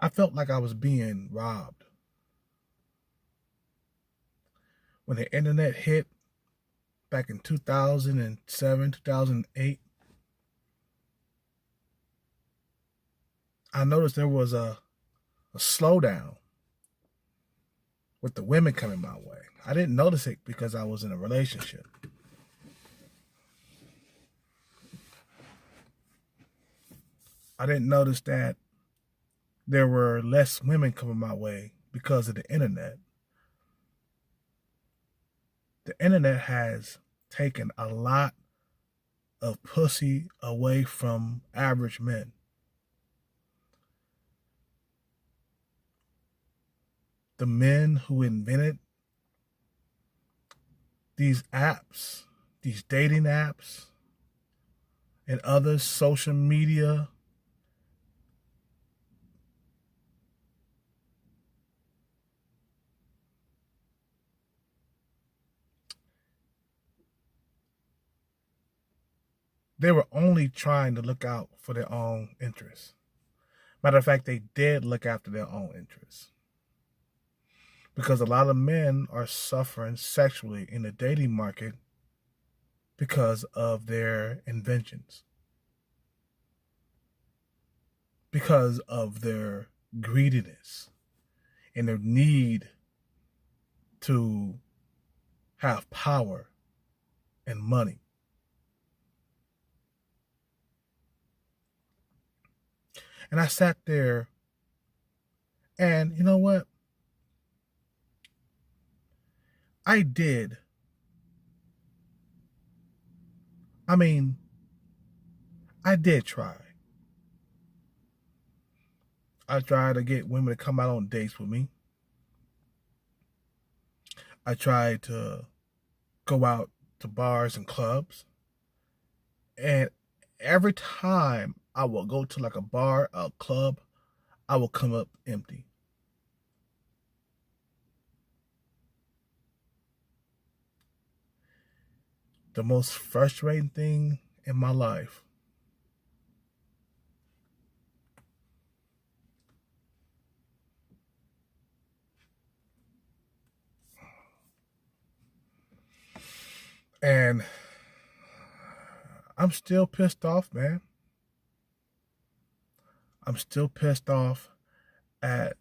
I felt like I was being robbed. When the internet hit back in 2007, 2008, I noticed there was a slowdown with the women coming my way. I didn't notice it because I was in a relationship. I didn't notice that there were less women coming my way because of the internet. The internet has taken a lot of pussy away from average men. The men who invented these apps, these dating apps, and other social media, they were only trying to look out for their own interests. Matter of fact, they did look after their own interests. Because a lot of men are suffering sexually in the dating market because of their inventions, because of their greediness and their need to have power and money. And I sat there and you know what? I did. I mean, I did try. I tried to get women to come out on dates with me. I tried to go out to bars and clubs. And every time I will go to like a bar, a club, I will come up empty. The most frustrating thing in my life and I'm still pissed off, man. I'm still pissed off at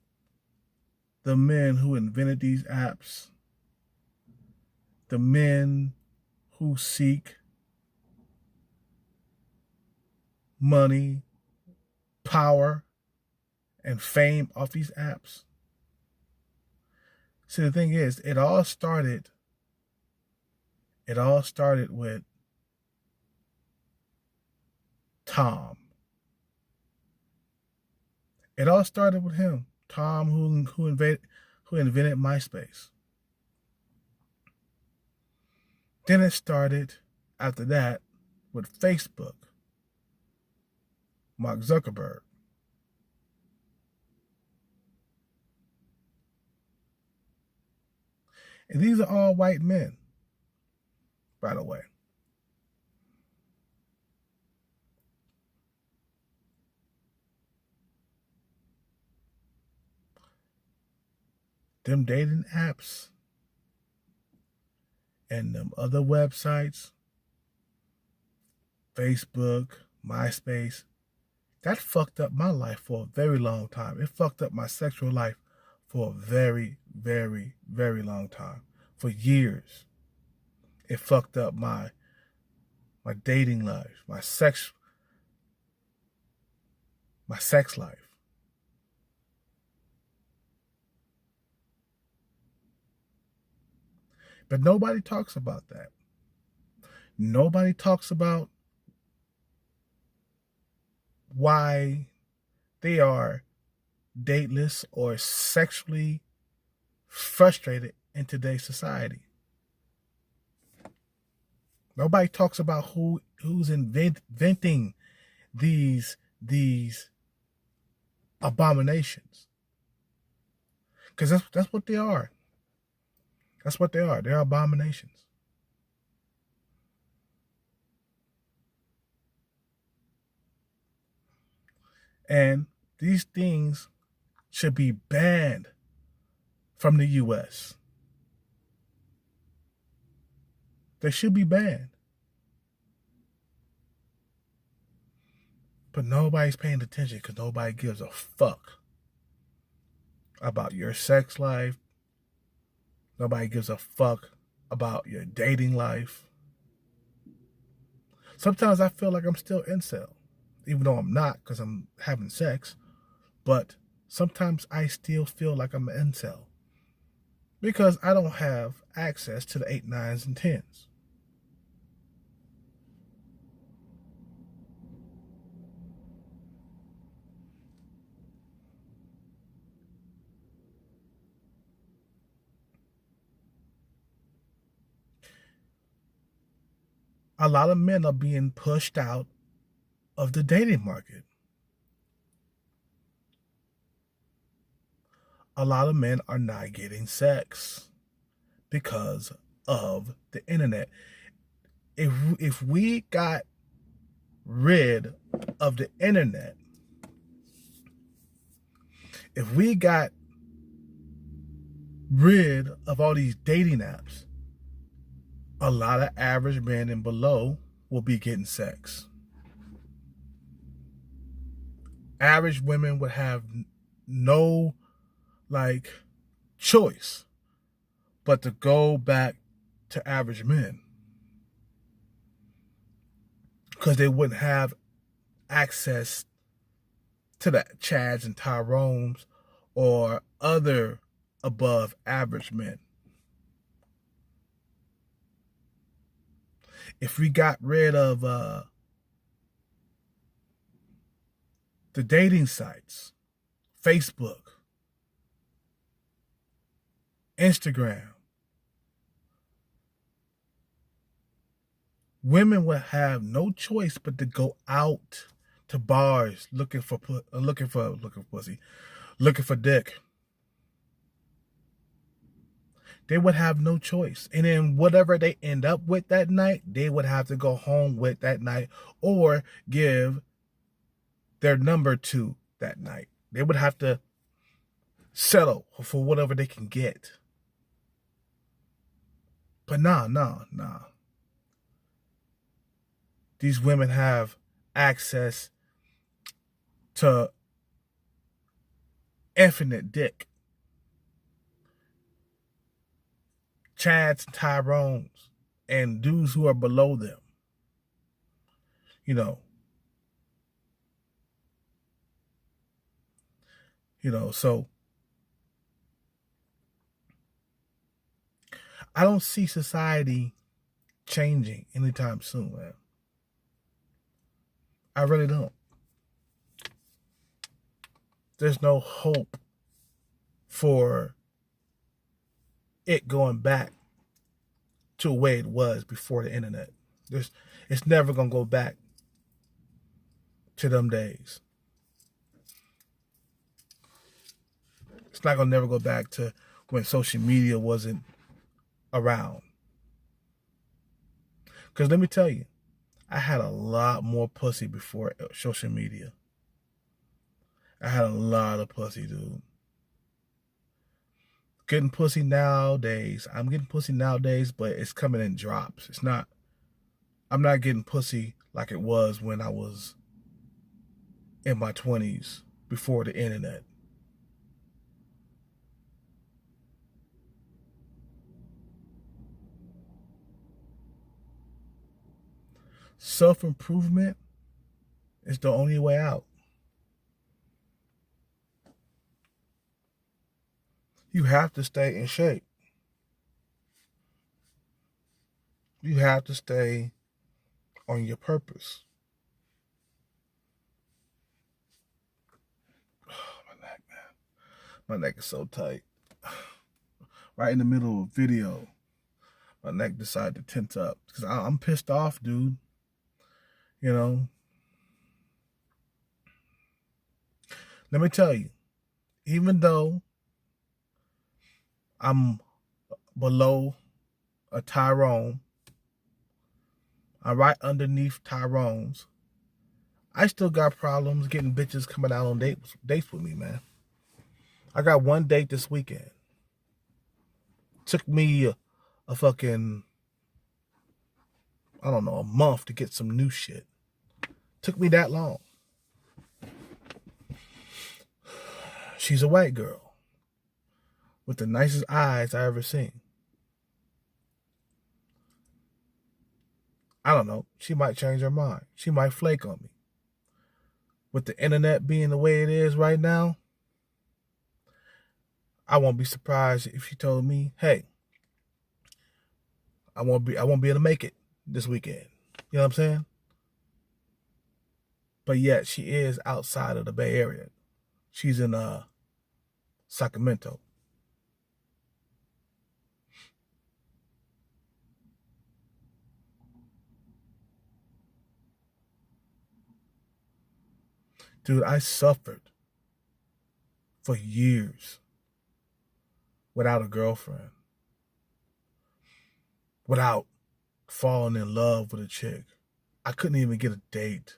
the men who invented these apps, the men who seek money, power, and fame off these apps. See, the thing is, it all started with Tom. It all started with him, Tom, who invented MySpace. Then it started after that with Facebook, Mark Zuckerberg. And these are all white men, by the way. Them dating apps and them other websites, Facebook, MySpace, that fucked up my life for a very long time. It fucked up my sexual life for a very, very, very long time. For years. It fucked up my dating life, my sex life. But nobody talks about that. Nobody talks about why they are dateless or sexually frustrated in today's society. Nobody talks about who's inventing these abominations. Because that's what they are. That's what they are. They're abominations. And these things should be banned from the U.S. They should be banned. But nobody's paying attention because nobody gives a fuck about your sex life. Nobody gives a fuck about your dating life. Sometimes I feel like I'm still incel, even though I'm not because I'm having sex. But sometimes I still feel like I'm an incel because I don't have access to the 8, 9s, and 10s. A lot of men are being pushed out of the dating market. A lot of men are not getting sex because of the internet. If we got rid of the internet, if we got rid of all these dating apps, a lot of average men and below will be getting sex. Average women would have no choice but to go back to average men because they wouldn't have access to the Chads and Tyrones or other above average men. If we got rid of the dating sites, Facebook, Instagram, women would have no choice but to go out to bars looking for pussy, looking for dick. They would have no choice. And then whatever they end up with that night, they would have to go home with that night or give their number to that night. They would have to settle for whatever they can get. But nah. These women have access to infinite dick. Chads, Tyrones, and dudes who are below them. So I don't see society changing anytime soon, man. I really don't. There's no hope for it going back to the way it was before the internet. It's never going to go back to them days. It's not going to never go back to when social media wasn't around. Because let me tell you, I had a lot more pussy before social media. I had a lot of pussy, dude. Getting pussy nowadays. I'm getting pussy nowadays, but it's coming in drops. I'm not getting pussy like it was when I was in my 20s before the internet. Self-improvement is the only way out. You have to stay in shape. You have to stay on your purpose. Oh, my neck, man. My neck is so tight. Right in the middle of a video, my neck decided to tense up because I'm pissed off, dude. Let me tell you, even though I'm below a Tyrone, I'm right underneath Tyrones, I still got problems getting bitches coming out on dates with me, man. I got one date this weekend. Took me a fucking, I don't know, a month to get some new shit. Took me that long. She's a white girl with the nicest eyes I ever seen. I don't know. She might change her mind. She might flake on me. With the internet being the way it is right now, I won't be surprised if she told me, "Hey, I won't be able to make it this weekend." You know what I'm saying? But yet she is outside of the Bay Area. She's in Sacramento. Dude, I suffered for years without a girlfriend, without falling in love with a chick. I couldn't even get a date.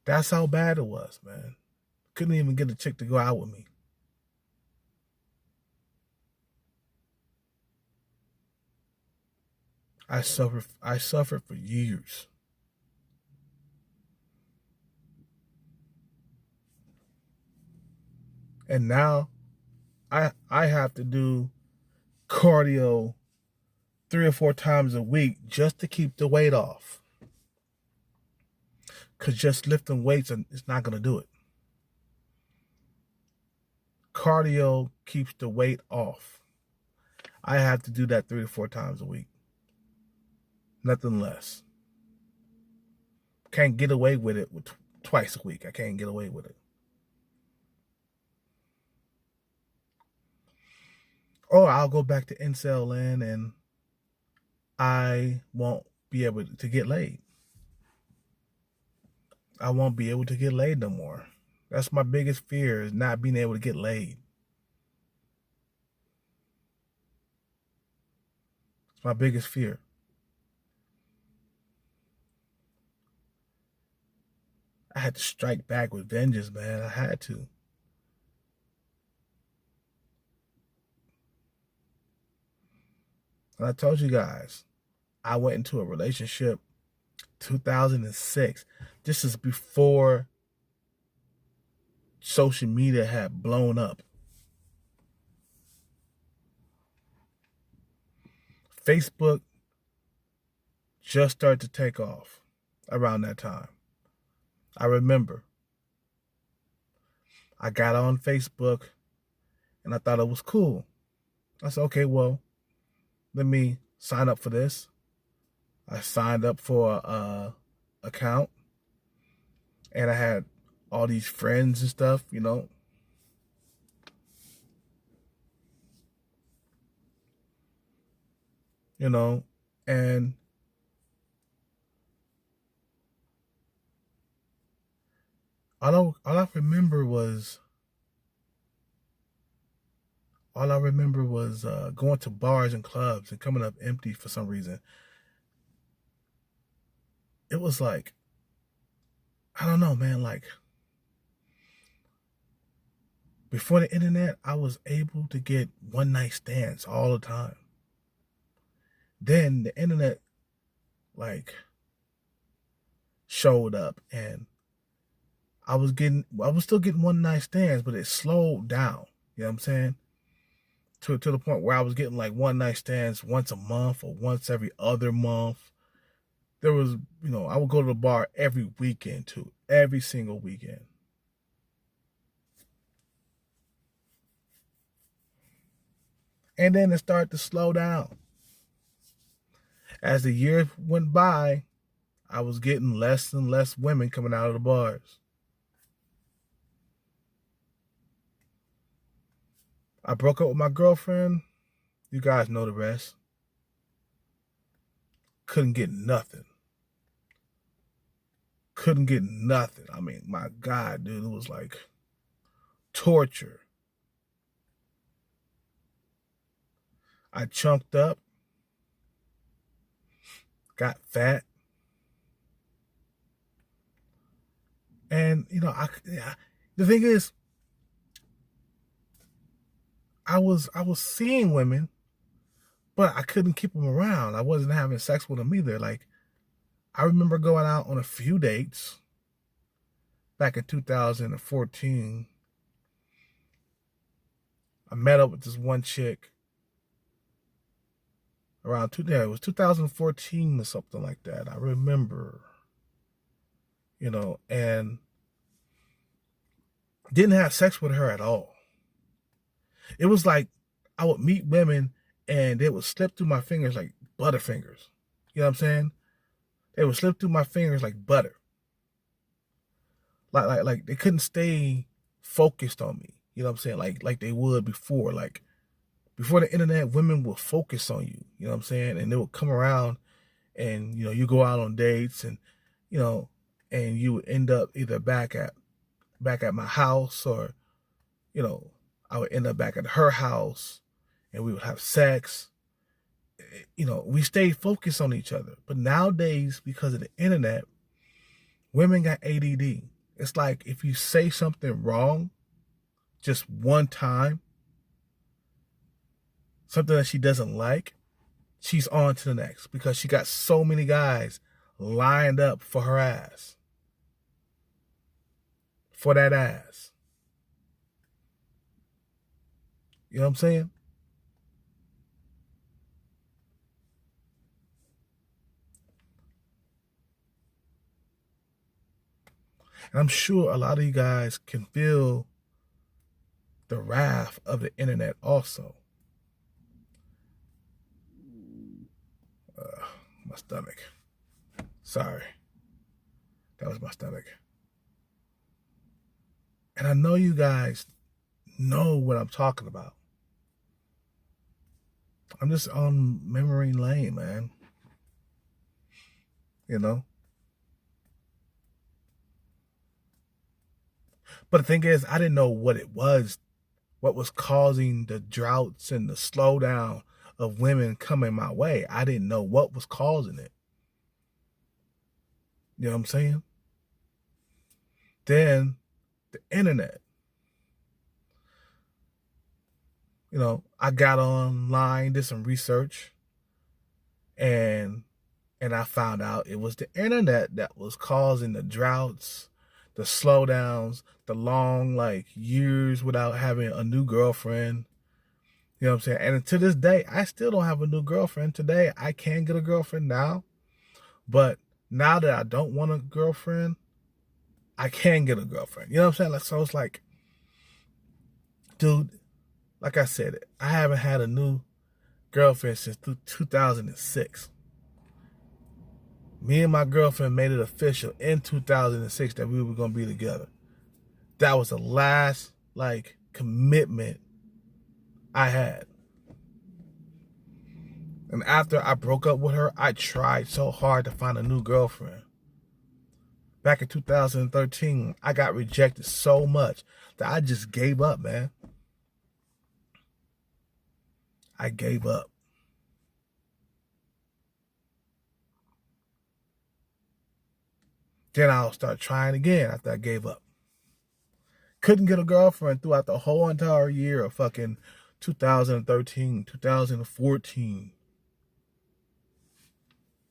That's how bad it was, man. Couldn't even get a chick to go out with me. I suffered for years. And now I have to do cardio 3 or 4 times a week just to keep the weight off. Because just lifting weights is not going to do it. Cardio keeps the weight off. I have to do that 3 to 4 times a week. Nothing less. Can't get away with it with twice a week. I can't get away with it. Or I'll go back to incel land and I won't be able to get laid. I won't be able to get laid no more. That's my biggest fear, is not being able to get laid. It's my biggest fear. I had to strike back with vengeance, man. I had to. And I told you guys, I went into a relationship 2006. This is before social media had blown up. Facebook just started to take off around that time. I remember I got on Facebook and I thought it was cool. I said, okay, well, let me sign up for this. I signed up for a account and I had all these friends and stuff, you know. And all I remember was going to bars and clubs and coming up empty for some reason. It was like, I don't know, man, like before the internet, I was able to get one night stands all the time. Then the internet like showed up and I was still getting one night stands, but it slowed down. You know what I'm saying? To the point where I was getting like one night stands once a month or once every other month. There was, I would go to the bar every weekend too, every single weekend. And then it started to slow down. As the years went by, I was getting less and less women coming out of the bars. I broke up with my girlfriend. You guys know the rest. Couldn't get nothing. Couldn't get nothing. I mean, my God, dude, it was like torture. I chunked up, got fat, and the thing is, I was seeing women, but I couldn't keep them around. I wasn't having sex with them either. Like, I remember going out on a few dates back in 2014. I met up with this one chick around it was 2014 or something like that. I remember, and didn't have sex with her at all. It was like I would meet women and they would slip through my fingers like butterfingers. You know what I'm saying? They would slip through my fingers like butter. Like they couldn't stay focused on me. You know what I'm saying? Like they would before. Like before the internet, women would focus on you. You know what I'm saying? And they would come around and, you go out on dates and, and you would end up either back at my house or, I would end up back at her house and we would have sex. We stayed focused on each other. But nowadays, because of the internet, women got ADD. It's like if you say something wrong just one time, something that she doesn't like, she's on to the next because she got so many guys lined up for her ass. For that ass. You know what I'm saying? And I'm sure a lot of you guys can feel the wrath of the internet also. My stomach. Sorry. That was my stomach. And I know you guys know what I'm talking about. I'm just on memory lane, man. But the thing is, I didn't know what it was, what was causing the droughts and the slowdown of women coming my way. I didn't know what was causing it. You know what I'm saying? Then the internet. I got online, did some research, and I found out it was the internet that was causing the droughts, the slowdowns, the long, years without having a new girlfriend. You know what I'm saying? And to this day, I still don't have a new girlfriend. Today, I can get a girlfriend now. But now that I don't want a girlfriend, I can get a girlfriend. You know what I'm saying? So it's like, dude, like I said, I haven't had a new girlfriend since 2006. Me and my girlfriend made it official in 2006 that we were going to be together. That was the last, commitment I had. And after I broke up with her, I tried so hard to find a new girlfriend. Back in 2013, I got rejected so much that I just gave up, man. I gave up. Then I'll start trying again after I gave up. Couldn't get a girlfriend throughout the whole entire year of fucking 2013, 2014.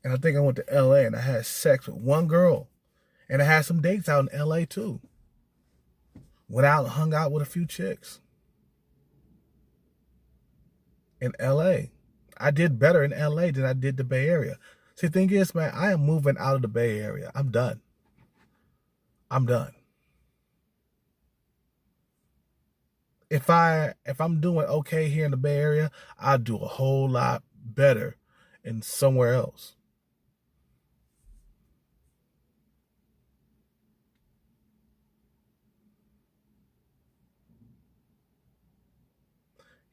And I think I went to LA and I had sex with one girl. And I had some dates out in LA too. Went out and hung out with a few chicks. In LA. I did better in LA than I did the Bay Area. See, the thing is, man, I am moving out of the Bay Area. I'm done. If I'm doing okay here in the Bay Area, I'll do a whole lot better in somewhere else.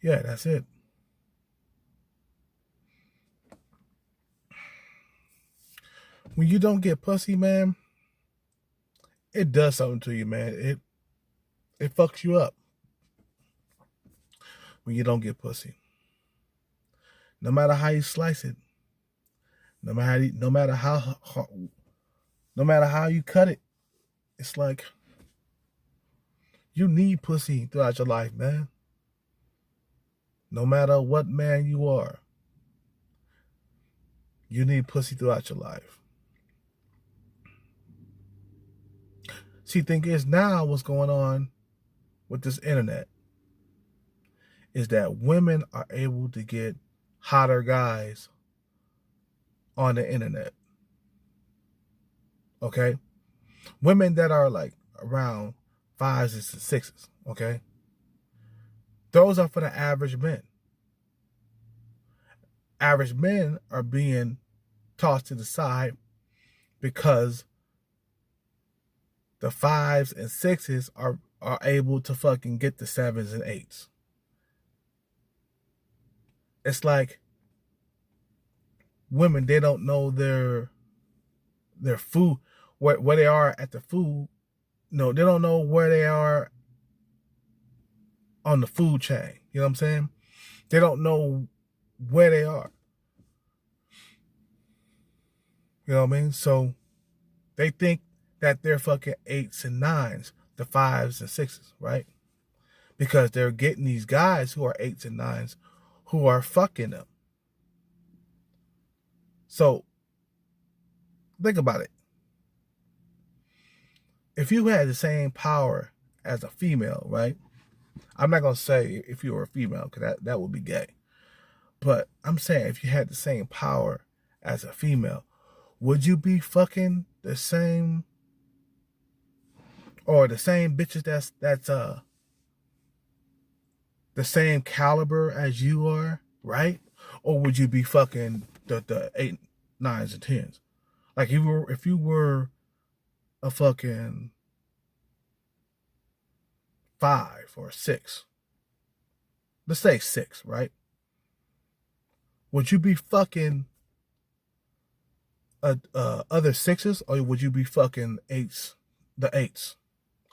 Yeah, that's it. When you don't get pussy, man, it does something to you, man. It fucks you up when you don't get pussy. No matter how you slice it, no matter how you cut it, it's like you need pussy throughout your life, man. no matter what man you are, you need pussy throughout your life. See, thing is now what's going on with this internet is that women are able to get hotter guys on the internet. Okay? Women that are like around 5s and 6s, okay? Those are for the average men. Average men are being tossed to the side because the 5s and 6s are able to fucking get the 7s and 8s. It's like women, they don't know their food, where they are at the food. No, they don't know where they are on the food chain. You know what I'm saying? They don't know where they are. You know what I mean? So they think that they're fucking 8s and 9s, the 5s and 6s, right? Because they're getting these guys who are 8s and 9s who are fucking them. So think about it. If you had the same power as a female, right? I'm not going to say if you were a female, because that would be gay. But I'm saying if you had the same power as a female, would you be fucking the same, or the same bitches that's the same caliber as you are, right? Or would you be fucking the 8, 9s, and 10s? Like if you were a fucking 5 or 6, let's say 6, right? Would you be fucking other 6s, or would you be fucking 8s, the 8s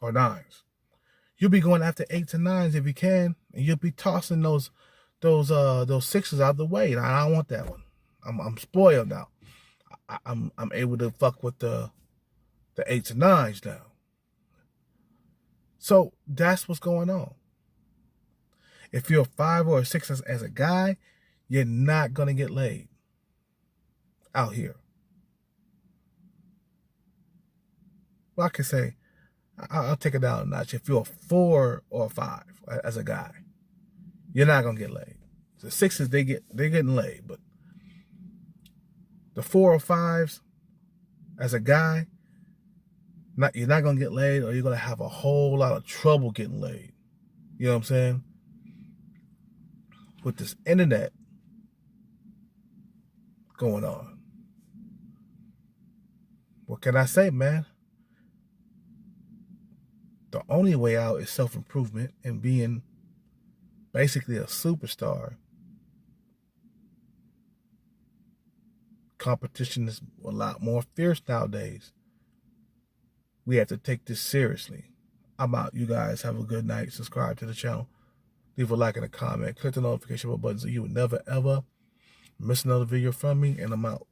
or 9s? You'll be going after 8s and 9s if you can, and you'll be tossing those 6s out of the way. And I don't want that one. I'm spoiled now. I'm able to fuck with the 8s and 9s now. So that's what's going on. If you're a 5 or a 6 as a guy, you're not gonna get laid out here. Well, I can say, I'll take it down a notch. If you're a 4 or a 5 as a guy, you're not gonna get laid. The 6s, they're getting laid, but the 4 or 5s as a guy, you're not gonna get laid, or you're gonna have a whole lot of trouble getting laid. You know what I'm saying? With this internet going on, what can I say, man? The only way out is self-improvement and being basically a superstar. Competition is a lot more fierce nowadays. We have to take this seriously. I'm out. You guys have a good night. Subscribe to the channel. Leave a like and a comment. Click the notification button so you would never, ever miss another video from me. And I'm out.